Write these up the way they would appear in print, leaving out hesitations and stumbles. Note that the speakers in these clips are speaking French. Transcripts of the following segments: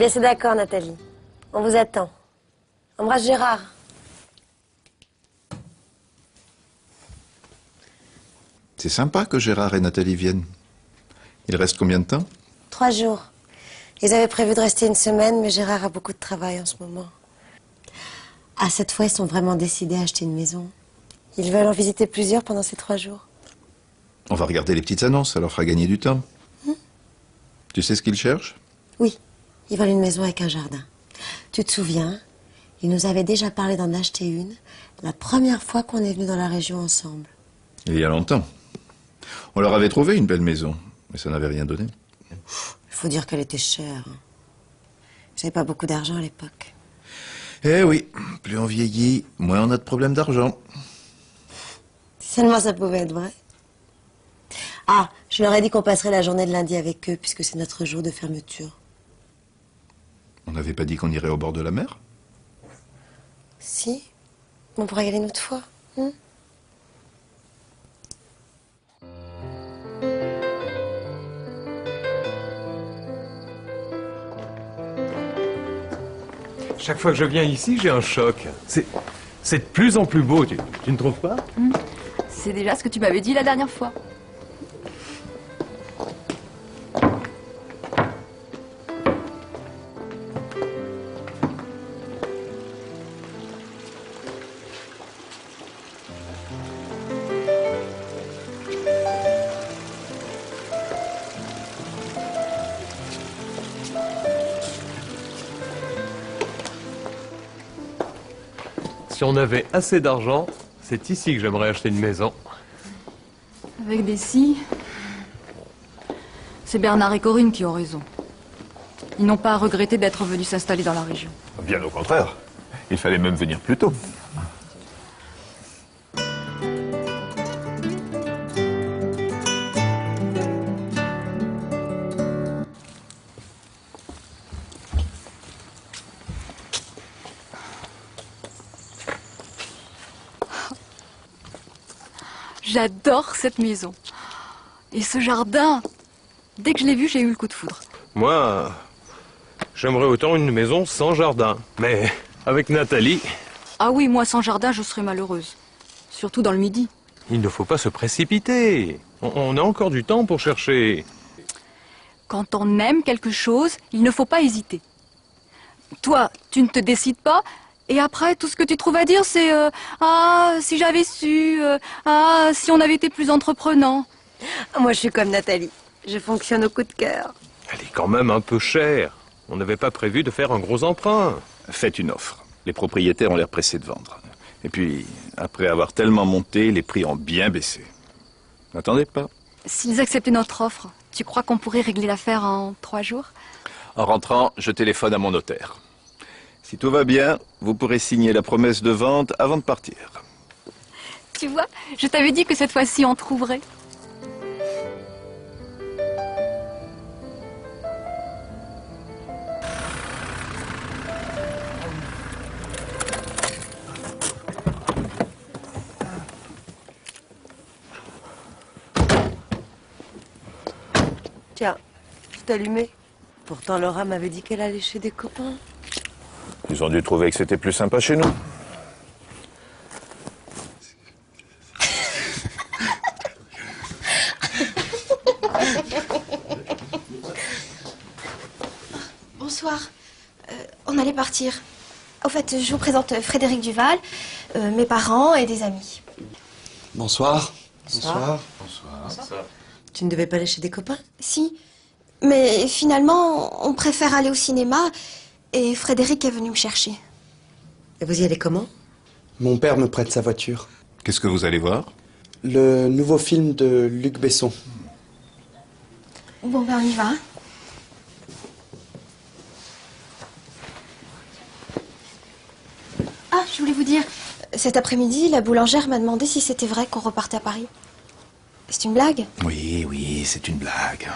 bien, c'est d'accord, Nathalie. On vous attend. Embrasse Gérard. C'est sympa que Gérard et Nathalie viennent. Il reste combien de temps? 3 jours. Ils avaient prévu de rester 1 semaine, mais Gérard a beaucoup de travail en ce moment. Ah, cette fois, ils sont vraiment décidés à acheter une maison. Ils veulent en visiter plusieurs pendant ces 3 jours. On va regarder les petites annonces, ça leur fera gagner du temps. Tu sais ce qu'ils cherchent? Oui, ils veulent une maison avec un jardin. Tu te souviens, ils nous avaient déjà parlé d'en acheter une la première fois qu'on est venu dans la région ensemble. Il y a longtemps. On leur avait trouvé une belle maison, mais ça n'avait rien donné. Il faut dire qu'elle était chère. J'avais pas beaucoup d'argent à l'époque. Eh oui, plus on vieillit, moins on a de problèmes d'argent. Si seulement ça pouvait être vrai. Ah, je leur ai dit qu'on passerait la journée de lundi avec eux, puisque c'est notre jour de fermeture. On n'avait pas dit qu'on irait au bord de la mer? Si, on pourrait y aller une autre fois. Hein? Chaque fois que je viens ici, j'ai un choc. C'est de plus en plus beau, tu ne trouves pas? C'est déjà ce que tu m'avais dit la dernière fois. Si on avait assez d'argent, c'est ici que j'aimerais acheter une maison. Avec des si... C'est Bernard et Corinne qui ont raison. Ils n'ont pas à regretter d'être venus s'installer dans la région. Bien au contraire. Il fallait même venir plus tôt. J'adore cette maison. Et ce jardin. Dès que je l'ai vu, j'ai eu le coup de foudre. Moi, j'aimerais autant une maison sans jardin. Mais avec Nathalie, Ah oui, moi sans jardin, je serais malheureuse. Surtout dans le midi. il ne faut pas se précipiter. On a encore du temps pour chercher. Quand on aime quelque chose, il ne faut pas hésiter. Toi, tu ne te décides pas, et après, tout ce que tu trouves à dire, c'est ah, si j'avais su, ah, si on avait été plus entreprenant. Moi, je suis comme Nathalie. Je fonctionne au coup de cœur. Elle est quand même un peu chère. On n'avait pas prévu de faire un gros emprunt. Faites une offre. Les propriétaires ont l'air pressés de vendre. Et puis, après avoir tellement monté, les prix ont bien baissé. N'attendez pas. S'ils acceptaient notre offre, tu crois qu'on pourrait régler l'affaire en 3 jours? En rentrant, je téléphone à mon notaire. Si tout va bien, vous pourrez signer la promesse de vente avant de partir. Tu vois, je t'avais dit que cette fois-ci on trouverait. Tiens, tout allumé. Pourtant, Laura m'avait dit qu'elle allait chez des copains. Ils ont dû trouver que c'était plus sympa chez nous. Bonsoir. On allait partir. Au fait, je vous présente Frédéric Duval, mes parents et des amis. Bonsoir. Bonsoir. Tu ne devais pas aller chez des copains? Si, mais finalement, on préfère aller au cinéma et Frédéric est venu me chercher. Et vous y allez comment? Mon père me prête sa voiture. Qu'est-ce que vous allez voir? Le nouveau film de Luc Besson. Bon, ben on y va. Ah, je voulais vous dire, cet après-midi, la boulangère m'a demandé si c'était vrai qu'on repartait à Paris. C'est une blague? Oui, oui, c'est une blague.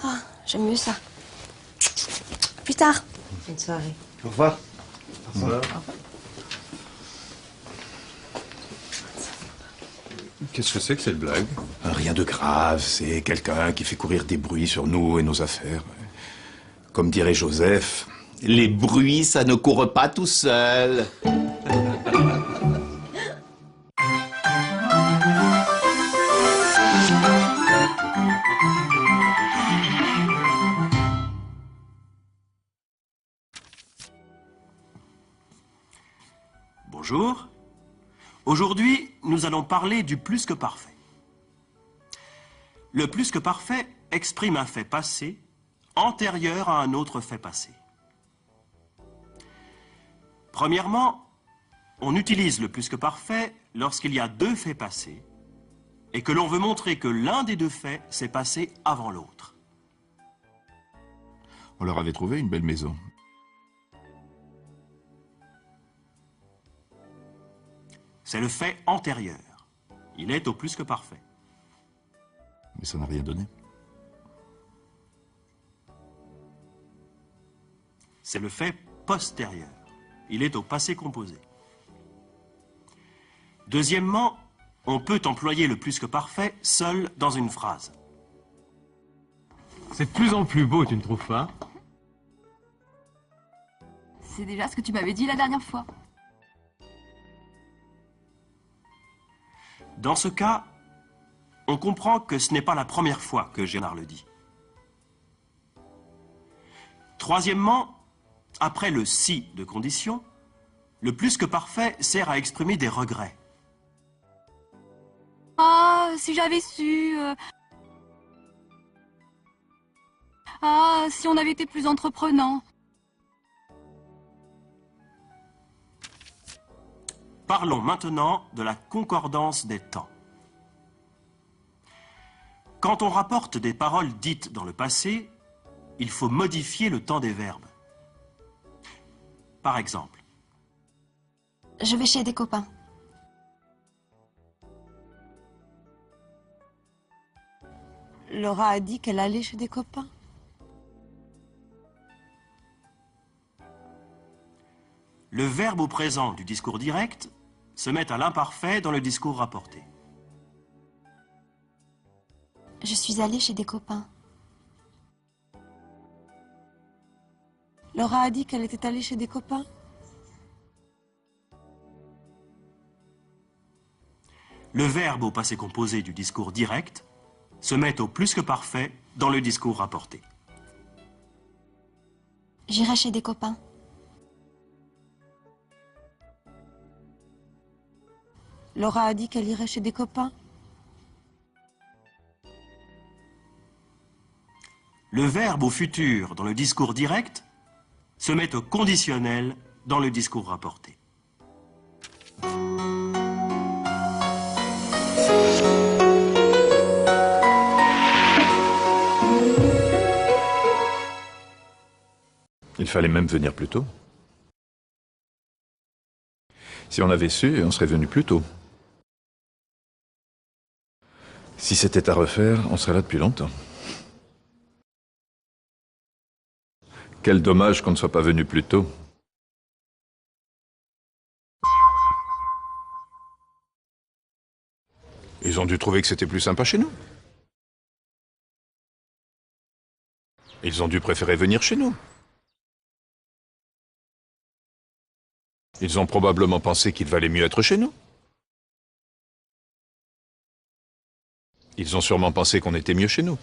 Ah, j'aime mieux ça. À plus tard. Bonne soirée. Au revoir. Qu'est-ce que c'est que cette blague? Rien de grave, c'est quelqu'un qui fait courir des bruits sur nous et nos affaires. Comme dirait Joseph, Les bruits, ça ne court pas tout seul. Bonjour. Aujourd'hui, nous allons parler du plus que parfait. Le plus que parfait exprime un fait passé antérieur à un autre fait passé. Premièrement, on utilise le plus que parfait lorsqu'il y a deux faits passés et que l'on veut montrer que l'un des deux faits s'est passé avant l'autre. On leur avait trouvé une belle maison. C'est le fait antérieur. Il est au plus que parfait. Mais ça n'a rien donné. C'est le fait postérieur. Il est au passé composé. Deuxièmement, on peut employer le plus que parfait seul dans une phrase. C'est de plus en plus beau, tu ne trouves pas? C'est déjà ce que tu m'avais dit la dernière fois. Dans ce cas, on comprend que ce n'est pas la première fois que Gérard le dit. Troisièmement, après le « si » de condition, le plus que parfait sert à exprimer des regrets. Ah, si j'avais su... Ah, si on avait été plus entreprenant. Parlons maintenant de la concordance des temps. Quand on rapporte des paroles dites dans le passé, il faut modifier le temps des verbes. Par exemple, Je vais chez des copains. Laura a dit qu'elle allait chez des copains. le verbe au présent du discours direct se met à l'imparfait dans le discours rapporté. Je suis allée chez des copains. Laura a dit qu'elle était allée chez des copains. Le verbe au passé composé du discours direct se met au plus que parfait dans le discours rapporté. J'irai chez des copains. Laura a dit qu'elle irait chez des copains. Le verbe au futur dans le discours direct se met au conditionnel dans le discours rapporté. Il fallait même venir plus tôt. Si on avait su, on serait venu plus tôt. Si c'était à refaire, on serait là depuis longtemps. Quel dommage qu'on ne soit pas venu plus tôt. Ils ont dû trouver que c'était plus sympa chez nous. Ils ont dû préférer venir chez nous. Ils ont probablement pensé qu'il valait mieux être chez nous. Ils ont sûrement pensé qu'on était mieux chez nous.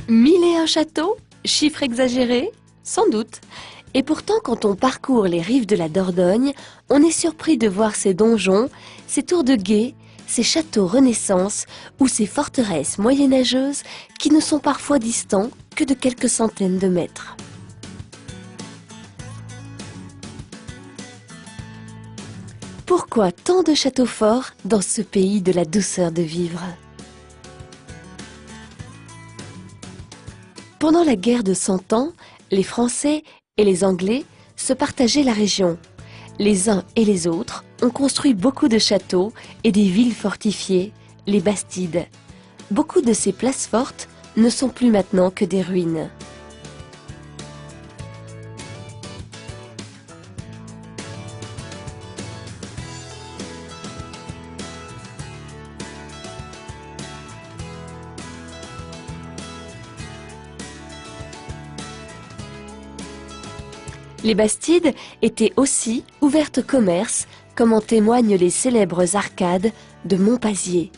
Mille et un châteaux? Chiffre exagéré? Sans doute. Et pourtant, quand on parcourt les rives de la Dordogne, on est surpris de voir ces donjons, ces tours de guet, ces châteaux Renaissance ou ces forteresses moyenâgeuses qui ne sont parfois distants que de quelques centaines de mètres. Pourquoi tant de châteaux forts dans ce pays de la douceur de vivre ? Pendant la guerre de 100 ans, les Français et les Anglais se partageaient la région. Les uns et les autres ont construit beaucoup de châteaux et des villes fortifiées, les bastides. Beaucoup de ces places fortes ne sont plus maintenant que des ruines. Les Bastides étaient aussi ouvertes au commerce, comme en témoignent les célèbres arcades de Montpazier.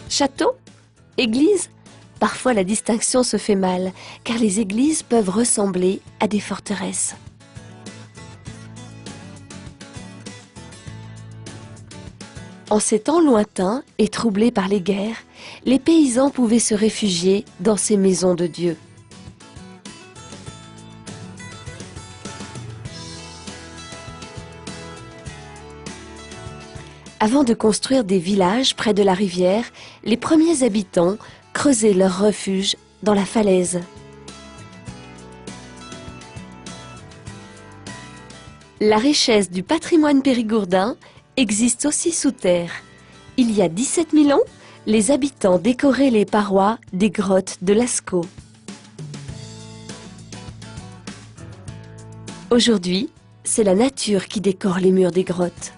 Château? Église? Parfois la distinction se fait mal, car les églises peuvent ressembler à des forteresses. En ces temps lointains et troublés par les guerres, les paysans pouvaient se réfugier dans ces maisons de Dieu. Avant de construire des villages près de la rivière, les premiers habitants creusaient leur refuge dans la falaise. La richesse du patrimoine périgourdin existe aussi sous terre. Il y a 17 000 ans, les habitants décoraient les parois des grottes de Lascaux. Aujourd'hui, c'est la nature qui décore les murs des grottes.